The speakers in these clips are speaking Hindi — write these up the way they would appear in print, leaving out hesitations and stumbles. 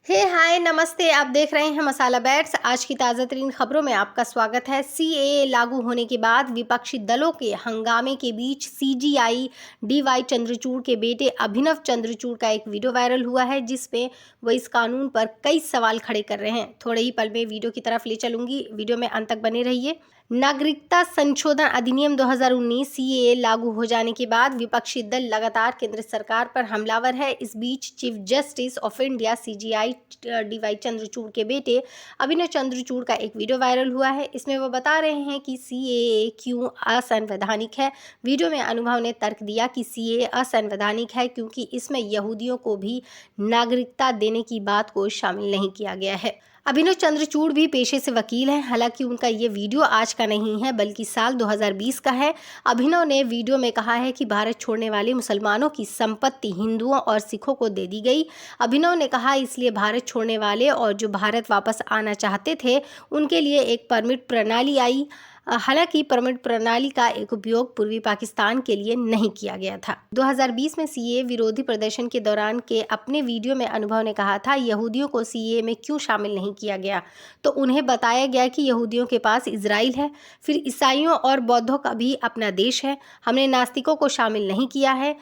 हाय नमस्ते। आप देख रहे हैं मसाला बैट्स। आज की ताज़ा तरीन खबरों में आपका स्वागत है। सीएए लागू होने के बाद विपक्षी दलों के हंगामे के बीच सीजीआई डीवाई चंद्रचूड़ के बेटे अभिनव चंद्रचूड़ का एक वीडियो वायरल हुआ है, जिसमें वो इस कानून पर कई सवाल खड़े कर रहे हैं। थोड़े ही पल में वीडियो की तरफ ले चलूंगी, वीडियो में अंत तक बने रहिए। नागरिकता संशोधन अधिनियम 2019 सीएए लागू हो जाने के बाद विपक्षी दल लगातार केंद्र सरकार पर हमलावर है। इस बीच chief justice of India CJI DY Chandrachud के बेटे अभिनव चंद्रचूड़ का एक वीडियो वायरल हुआ है। इसमें वो बता रहे हैं कि सीएए क्यों असंवैधानिक है। वीडियो में अनुभव ने तर्क दिया कि सीएए असंवैधानिक है क्योंकि इसमें यहूदियों को भी नागरिकता देने की बात को शामिल नहीं किया गया है। अभिनव चंद्रचूड़ भी पेशे से वकील हैं। हालांकि उनका ये वीडियो आज का नहीं है बल्कि साल 2020 का है। अभिनव ने वीडियो में कहा है कि भारत छोड़ने वाले मुसलमानों की संपत्ति हिंदुओं और सिखों को दे दी गई। अभिनव ने कहा इसलिए भारत छोड़ने वाले और जो भारत वापस आना चाहते थे उनके लिए एक परमिट प्रणाली आई। हालांकि परमिट प्रणाली का एक उपयोग पूर्वी पाकिस्तान के लिए नहीं किया गया था। 2020 में सीएए विरोधी प्रदर्शन के दौरान के अपने वीडियो में अनुभव ने कहा था यहूदियों को सीएए में क्यों शामिल नहीं किया गया, तो उन्हें बताया गया कि यहूदियों के पास इजराइल है, फिर ईसाइयों और बौद्धों का भी अपना देश है। हमने नास्तिकों को शामिल नहीं किया है।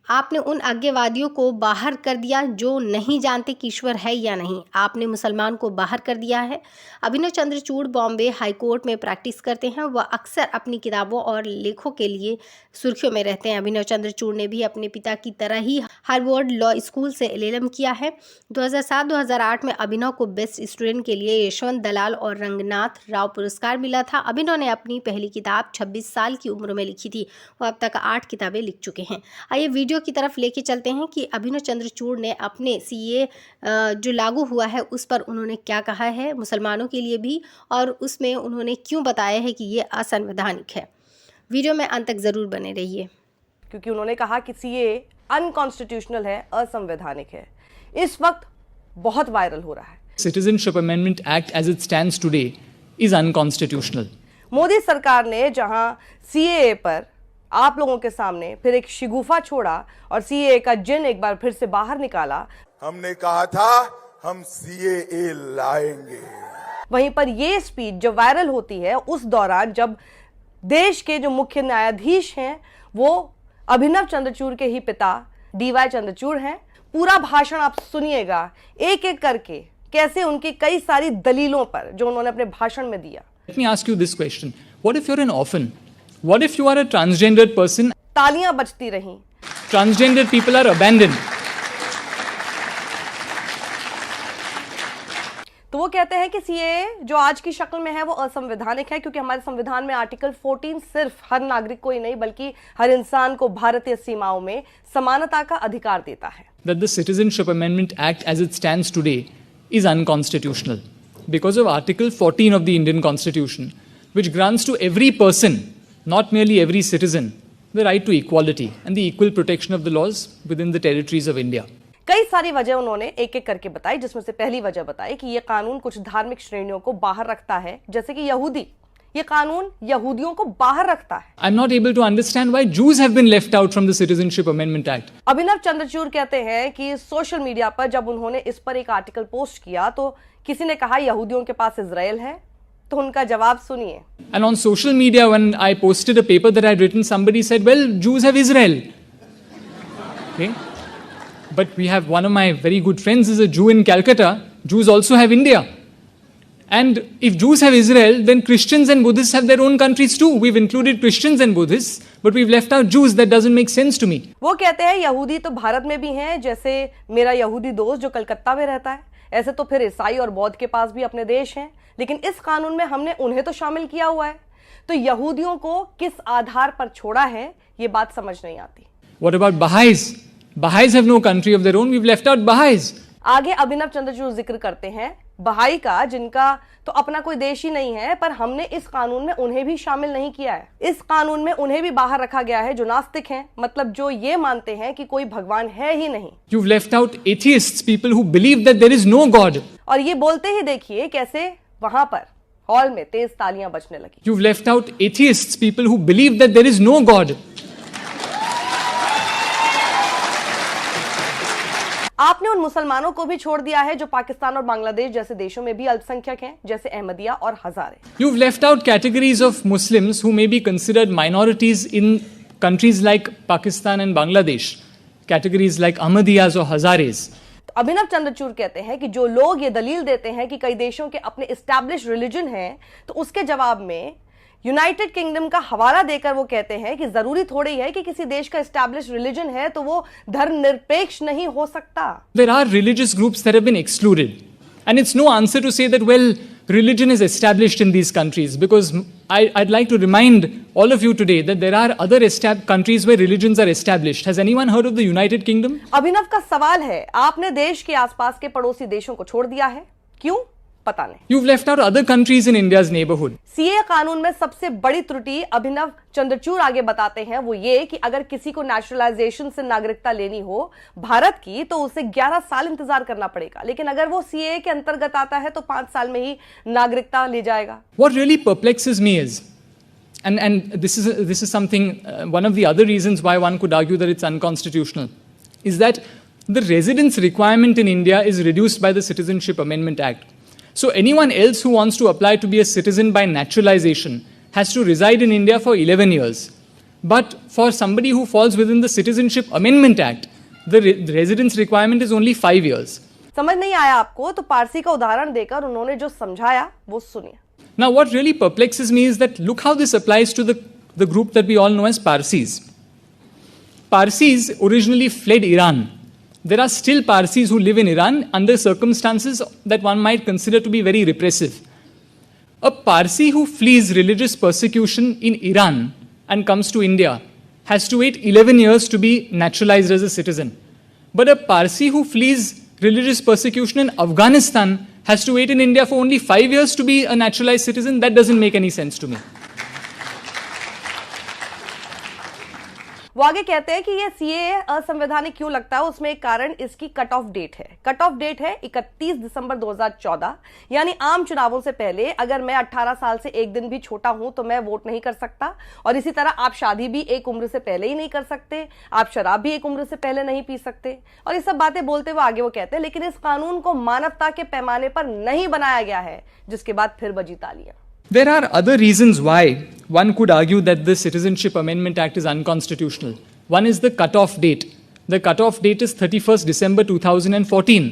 आपने उन आज्ञावादियों को बाहर कर दिया जो नहीं जानते कि ईश्वर है या नहीं। आपने मुसलमान को बाहर कर दिया है। अभिनव चंद्रचूड़ बॉम्बे हाई कोर्ट में प्रैक्टिस करते हैं। वह अक्सर अपनी किताबों और लेखों के लिए सुर्खियों में रहते हैं। अभिनव चंद्रचूड़ ने भी अपने पिता की तरह ही हार्वर्ड लॉ स्कूल से एलएलएम किया है। 2007-2008 में अभिनव को बेस्ट स्टूडेंट के लिए यशवंत दलाल और रंगनाथ राव पुरस्कार मिला था। अभिनव ने अपनी पहली किताब 26 साल की उम्र में लिखी थी। वह अब तक 8 किताबें लिख चुके हैं। आइए वीडियो की तरफ लेके चलते हैं कि अभिनव चंद्रचूड़ ने अपने सीए जो लागू हुआ है उस पर उन्होंने क्या कहा है मुसलमानों के लिए भी, और उसमें उन्होंने क्यों बताया है कि ये असंवैधानिक है। वीडियो में अंत तक जरूर बने रहिए। क्योंकि उन्होंने कहा कि सीए अनकॉन्स्टिट्यूशनल है, असंवैधानिक है। इस वक्त बहुत वायरल हो रहा है। Citizenship Amendment Act as it stands today is unconstitutional. Modi सरकार ने जहां सीएए पर आप लोगों के सामने फिर एक शिगुफा छोड़ा और सीएए का जिन एक बार फिर से बाहर निकाला। हमने कहा था हम सीएए लाएंगे। वहीं पर ये स्पीच जो वायरल होती है उस दौरान जब देश के जो मुख्य न्यायाधीश हैं वो अभिनव चंद्रचूड़ के ही पिता डीवाई चंद्रचूड़ हैं। पूरा भाषण आप सुनिएगा एक एक करके, कैसे उनकी कई सारी दलीलों पर जो उन्होंने अपने भाषण में दिया। Let me ask you this question. What if you're an orphan? What if you are a transgendered person? तालियां बजती रहीं। Transgendered people are abandoned. तो वो कहते हैं कि सीएए जो आज की शक्ल में है वो असंवैधानिक है क्योंकि हमारे संविधान में आर्टिकल 14 सिर्फ हर नागरिक को ही नहीं बल्कि हर इंसान को भारतीय सीमाओं में समानता का अधिकार देता है। That the Citizenship Amendment Act as it stands today is unconstitutional because of Article 14 of the Indian Constitution, which grants to every person, not merely every citizen, the right to equality and the equal protection of the laws within the territories of India. कई सारी वजह उन्होंने एक एक करके बताई, जिसमें से पहली वजह बताई कि ये कानून कुछ धार्मिक श्रेणियों को बाहर रखता है, जैसे कि यहूदी। ये कानून यहूदियों को बाहर रखता है। I'm not able to understand why Jews have been left out from the Citizenship Amendment Act. अभिनव चंद्रचूड़ कहते हैं कि सोशल मीडिया पर जब उन्होंने इस पर एक आर्टिकल पोस्ट किया तो किसी ने कहा यहूदियों के पास इजराइल है, तो उनका जवाब सुनिए। And on social media, when I posted a paper that I had written, somebody said, well, Jews have Israel. Okay? But we have one of my very good friends is a Jew in Calcutta. Jews also have India. And if Jews have Israel, then Christians and Buddhists have their own countries too. We've included Christians and Buddhists, but we've left out Jews. That doesn't make sense to me. वो कहते हैं यहूदी तो भारत में भी हैं, जैसे मेरा यहूदी दोस्त जो कलकत्ता में रहता है। ऐसे तो फिर ईसाई और बौद्ध के पास भी अपने देश हैं, लेकिन इस कानून में हमने उन्हें तो शामिल किया हुआ है। तो यहूदियों को किस आधार पर छोड़ा है, ये बात समझ नहीं आती। What about Baha'is? Baha'is have no country of their own. We've left out Baha'is. आगे अभिनव चंद्रचूड़ जिक्र करते हैं बहाई का, जिनका तो अपना कोई देश ही नहीं है, पर हमने इस कानून में उन्हें भी शामिल नहीं किया है। इस कानून में उन्हें भी बाहर रखा गया है जो नास्तिक हैं, मतलब जो ये मानते हैं कि कोई भगवान है ही नहीं। You've left out atheists, people who believe that there is no God. और ये बोलते ही देखिए कैसे वहां पर हॉल में तेज तालियां बजने लगी। You've left out atheists, people who believe that there is no God. आपने उन मुसलमानों को भी छोड़ दिया है जो पाकिस्तान और बांग्लादेश जैसे देशों में भी अल्पसंख्यक हैं, जैसे अहमदिया और Hazare. You've left out categories of Muslims who may be considered minorities in countries like Pakistan and Bangladesh, categories like Ahmadiyyas or Hazares. अभिनव चंद्रचूड़ कहते हैं कि जो लोग ये दलील देते हैं कि कई देशों के अपने एस्टैब्लिश रिलीजन हैं, तो उसके जवाब में यूनाइटेड किंगडम का हवाला देकर वो कहते हैं कि जरूरी थोड़ी है कि किसी देश का एस्टैब्लिश रिलीजन है तो वो धर्मनिरपेक्ष नहीं हो सकता। There are religious groups that have been excluded. And it's no answer to say that, well, religion is established in these countries, because I'd like to remind all of you today that there are other countries where religions are established. Has anyone heard of the United Kingdom? अभिनव का सवाल है, आपने देश के आसपास के पड़ोसी देशों को छोड़ दिया है, क्यों? पता नहीं। You've left out other countries in India's neighborhood. CA कानून में सबसे बड़ी त्रुटि अभिनव चंद्रचूड़ आगे बताते हैं वो ये कि अगर किसी को नेचुरलाइजेशन से नागरिकता लेनी हो भारत की तो उसे 11 साल इंतजार करना पड़ेगा, लेकिन अगर वो सीए के अंतर्गत आता है तो 5 साल में ही नागरिकता ले जाएगा। What really perplexes me is, and this is something, one of the other reasons why one could argue that it's unconstitutional, is that the residence requirement in India is reduced by the Citizenship Amendment Act. So anyone else who wants to apply to be a citizen by naturalization has to reside in India for 11 years. But for somebody who falls within the Citizenship Amendment Act, the residence requirement is only 5 years. समझ नहीं आया आपको तो पारसी का उदाहरण देकर उन्होंने जो समझाया वो सुनिए। Now what really perplexes me is that look how this applies to the group that we all know as Parsis. Parsis originally fled Iran. There are still Parsis who live in Iran under circumstances that one might consider to be very repressive. A Parsi who flees religious persecution in Iran and comes to India has to wait 11 years to be naturalized as a citizen. But a Parsi who flees religious persecution in Afghanistan has to wait in India for only 5 years to be a naturalized citizen. That doesn't make any sense to me. वो आगे कहते हैं कि ये सीए असंवैधानिक क्यों लगता है, उसमें एक कारण इसकी कट ऑफ डेट है। कट ऑफ डेट है 31 दिसंबर 2014, यानी आम चुनावों से पहले अगर मैं 18 साल से एक दिन भी छोटा हूं तो मैं वोट नहीं कर सकता। और इसी तरह आप शादी भी एक उम्र से पहले ही नहीं कर सकते, आप शराब भी एक उम्र से पहले नहीं पी सकते। और ये सब बातें बोलते हुए आगे वो कहते हैं लेकिन इस कानून को मानवता के पैमाने पर नहीं बनाया गया है, जिसके बाद फिर बजी तालियां। There are other reasons why one could argue that the Citizenship Amendment Act is unconstitutional. One is the cutoff date. The cutoff date is 31st December 2014.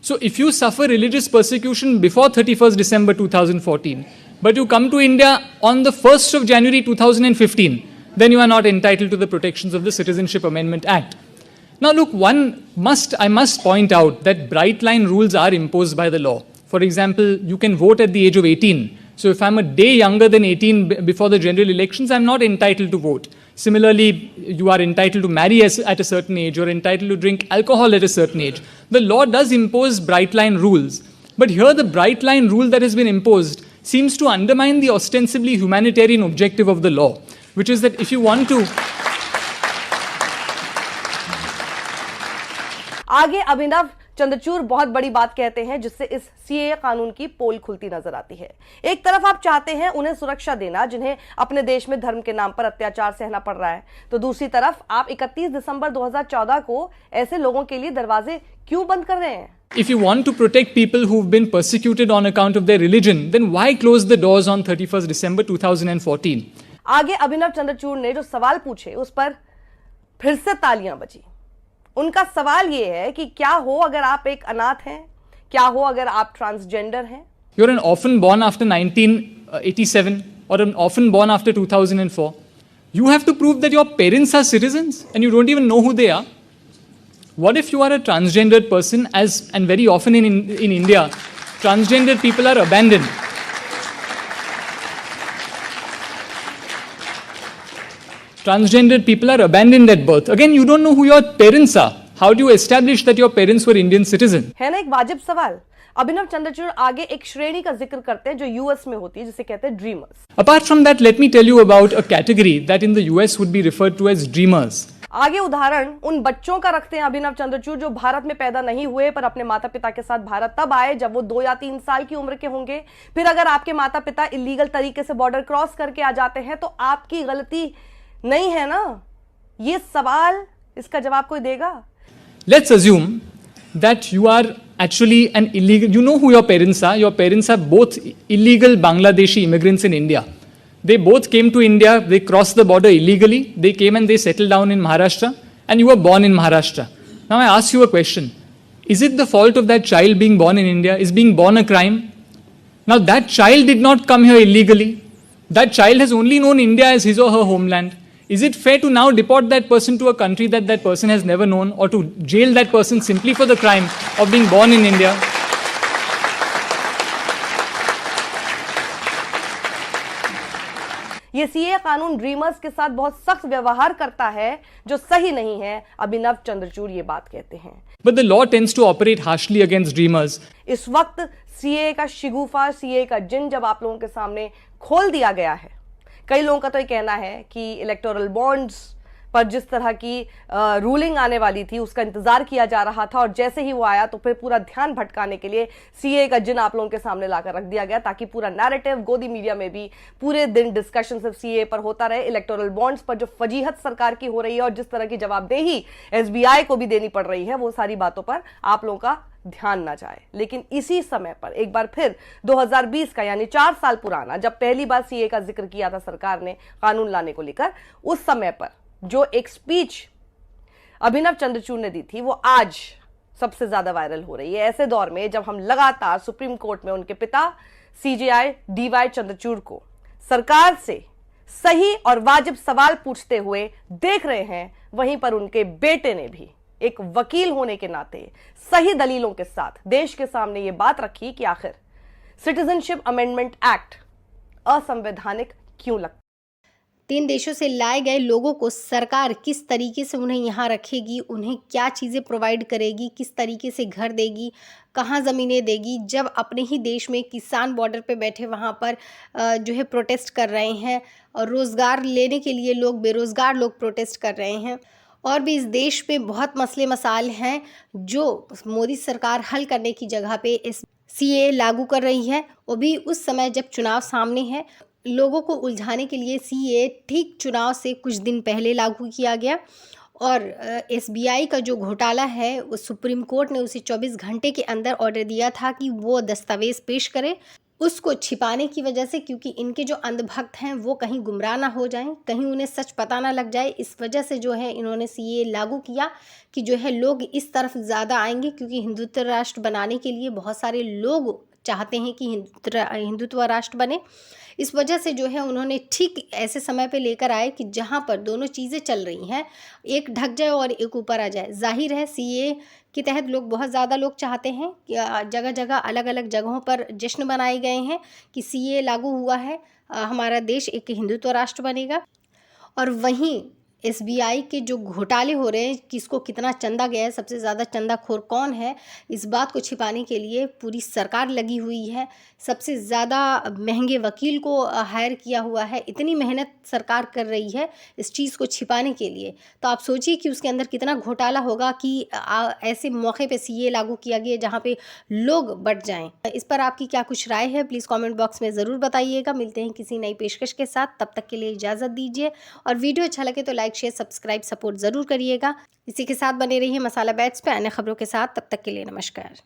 So if you suffer religious persecution before 31st December 2014, but you come to India on the 1st of January 2015, then you are not entitled to the protections of the Citizenship Amendment Act. Now look, I must point out that bright line rules are imposed by the law. For example, you can vote at the age of 18. So if I'm a day younger than 18 before the general elections, I'm not entitled to vote. Similarly, you are entitled to marry at a certain age, you're entitled to drink alcohol at a certain age. The law does impose bright line rules. But here the bright line rule that has been imposed seems to undermine the ostensibly humanitarian objective of the law, which is that if you want to... आगे अभिनव चंद्रचूड़ बहुत बड़ी बात कहते हैं जिससे इस सीए कानून की पोल खुलती नजर आती है। एक तरफ आप चाहते हैं उन्हें सुरक्षा देना जिन्हें अपने देश में धर्म के नाम पर अत्याचार सहना पड़ रहा है, तो दूसरी तरफ आप 31 दिसंबर 2014 को ऐसे लोगों के लिए दरवाजे क्यों बंद कर रहे हैं? If you want to protect people who've been persecuted on account of their religion, then why close the doors on 31st December 2014? आगे अभिनव चंद्रचूड़ ने जो सवाल पूछे उस पर फिर से तालियां बजी। उनका सवाल ये है कि क्या हो अगर आप एक अनाथ हैं, क्या हो अगर आप ट्रांसजेंडर हैं? You're an orphan born after 1987 or an orphan born after 2004. You have to prove that your parents are citizens and you don't even know who they are. What if you are a transgendered person, and very often in India, transgendered people are abandoned. Transgendered people are abandoned at birth. Again, you don't know who your parents are. How do you establish that your parents were Indian citizens? है ना एक वाजिब सवाल। अभिनव चंद्रचूड़ आगे एक श्रेणी का जिक्र करते हैं जो यूएस में होती है जिसे कहते हैं dreamers. Apart from that, let me tell you about a category that in the US would be referred to as dreamers. आगे उदाहरण उन बच्चों का रखते हैं अभिनव चंद्रचूड़ जो भारत में पैदा नहीं हुए पर अपने माता पिता के साथ भारत तब आए जब वो 2 या 3 साल की उम्र के होंगे। फिर अगर आपके माता पिता इलीगल तरीके से बॉर्डर क्रॉस करके आ जाते हैं तो आपकी गलती नहीं है ना? ये सवाल, इसका जवाब कोई देगा? Let's assume that you are actually an illegal, you know who your parents are. Your parents are both illegal Bangladeshi immigrants in India. They both came to India, they crossed the border illegally, they came and they settled down in Maharashtra, and you were born in Maharashtra. Now I ask you a question. Is it the fault of that child being born in India? Is being born a crime? Now that child did not come here illegally. That child has only known India as his or her homeland. Is it fair to now deport that person to a country that that person has never known, or to jail that person simply for the crime of being born in India? ये सीए कानून ड्रीमर्स के साथ बहुत सख्त व्यवहार करता है, जो सही नहीं है, अभिनव चंद्रचूड़ ये बात कहते हैं। But the law tends to operate harshly against dreamers. इस वक्त सीए का शिगुफा, सीए का जिन जब आप लोगों के सामने खोल दिया गया है, कई लोगों का तो ये कहना है कि इलेक्टोरल बॉन्ड्स पर जिस तरह की रूलिंग आने वाली थी उसका इंतजार किया जा रहा था, और जैसे ही वो आया तो फिर पूरा ध्यान भटकाने के लिए सीए का जिन आप लोगों के सामने लाकर रख दिया गया, ताकि पूरा नैरेटिव गोदी मीडिया में भी पूरे दिन डिस्कशन सिर्फ सीए पर होता रहे। इलेक्टोरल बॉन्ड्स पर जो फजीहत सरकार की हो रही है और जिस तरह की जवाबदेही एसबीआई को भी देनी पड़ रही है, वो सारी बातों पर आप लोगों का ध्यान ना जाए। लेकिन इसी समय पर एक बार फिर 2020 का, यानी 4 साल पुराना, जब पहली बार सीए का जिक्र किया था सरकार ने कानून लाने को लेकर, उस समय पर जो एक स्पीच अभिनव चंद्रचूड़ ने दी थी, वो आज सबसे ज्यादा वायरल हो रही है। ऐसे दौर में जब हम लगातार सुप्रीम कोर्ट में उनके पिता सीजेआई डीवाई चंद्रचूड़ को सरकार से सही और वाजिब सवाल पूछते हुए देख रहे हैं, वहीं पर उनके बेटे ने भी एक वकील होने के नाते सही दलीलों के साथ देश के सामने यह बात रखी कि आखिर सिटीजनशिप अमेंडमेंट एक्ट असंवैधानिक क्यों लगता। 3 देशों से लाए गए लोगों को सरकार किस तरीके से उन्हें यहाँ रखेगी, उन्हें क्या चीज़ें प्रोवाइड करेगी, किस तरीके से घर देगी, कहाँ ज़मीनें देगी, जब अपने ही देश में किसान बॉर्डर पे बैठे वहाँ पर जो है प्रोटेस्ट कर रहे हैं, और रोज़गार लेने के लिए लोग, बेरोज़गार लोग प्रोटेस्ट कर रहे हैं। और भी इस देश में बहुत मसले मसाइल हैं जो मोदी सरकार हल करने की जगह पे इस सीए लागू कर रही है, वो भी उस समय जब चुनाव सामने है। लोगों को उलझाने के लिए सीए ठीक चुनाव से कुछ दिन पहले लागू किया गया, और एसबीआई का जो घोटाला है, उस सुप्रीम कोर्ट ने उसे 24 घंटे के अंदर ऑर्डर दिया था कि वो दस्तावेज़ पेश करे। उसको छिपाने की वजह से, क्योंकि इनके जो अंधभक्त हैं वो कहीं गुमराह ना हो जाएं, कहीं उन्हें सच पता ना लग जाए, इस वजह से जो है इन्होंने सीए लागू किया कि जो है लोग इस तरफ ज़्यादा आएंगे, क्योंकि हिंदुत्व राष्ट्र बनाने के लिए बहुत सारे लोग चाहते हैं कि हिंदुत्व राष्ट्र बने। इस वजह से जो है उन्होंने ठीक ऐसे समय पे लेकर आए कि जहाँ पर दोनों चीज़ें चल रही हैं, एक ढक जाए और एक ऊपर आ जाए। जाहिर है सीए के तहत लोग, बहुत ज़्यादा लोग चाहते हैं कि जगह जगह अलग अलग जगहों पर जश्न मनाए गए हैं कि सीए लागू हुआ है, हमारा देश एक हिंदुत्व राष्ट्र बनेगा। और वहीं एसबीआई के जो घोटाले हो रहे हैं, किसको कितना चंदा गया है, सबसे ज़्यादा चंदाखोर कौन है, इस बात को छिपाने के लिए पूरी सरकार लगी हुई है। सबसे ज़्यादा महंगे वकील को हायर किया हुआ है। इतनी मेहनत सरकार कर रही है इस चीज़ को छिपाने के लिए, तो आप सोचिए कि उसके अंदर कितना घोटाला होगा कि ऐसे मौके पे सीए लागू किया गया जहाँ पे लोग बट जाएं। इस पर आपकी क्या कुछ राय है, प्लीज़ कमेंट बॉक्स में ज़रूर बताइएगा। मिलते हैं किसी नई पेशकश के साथ, तब तक के लिए इजाज़त दीजिए, और वीडियो अच्छा लगे तो लाइक, शेयर, सब्सक्राइब, सपोर्ट ज़रूर करिएगा। इसी के साथ बने रहिए मसाला बैट्स पे अन्य खबरों के साथ। तब तक के लिए नमस्कार।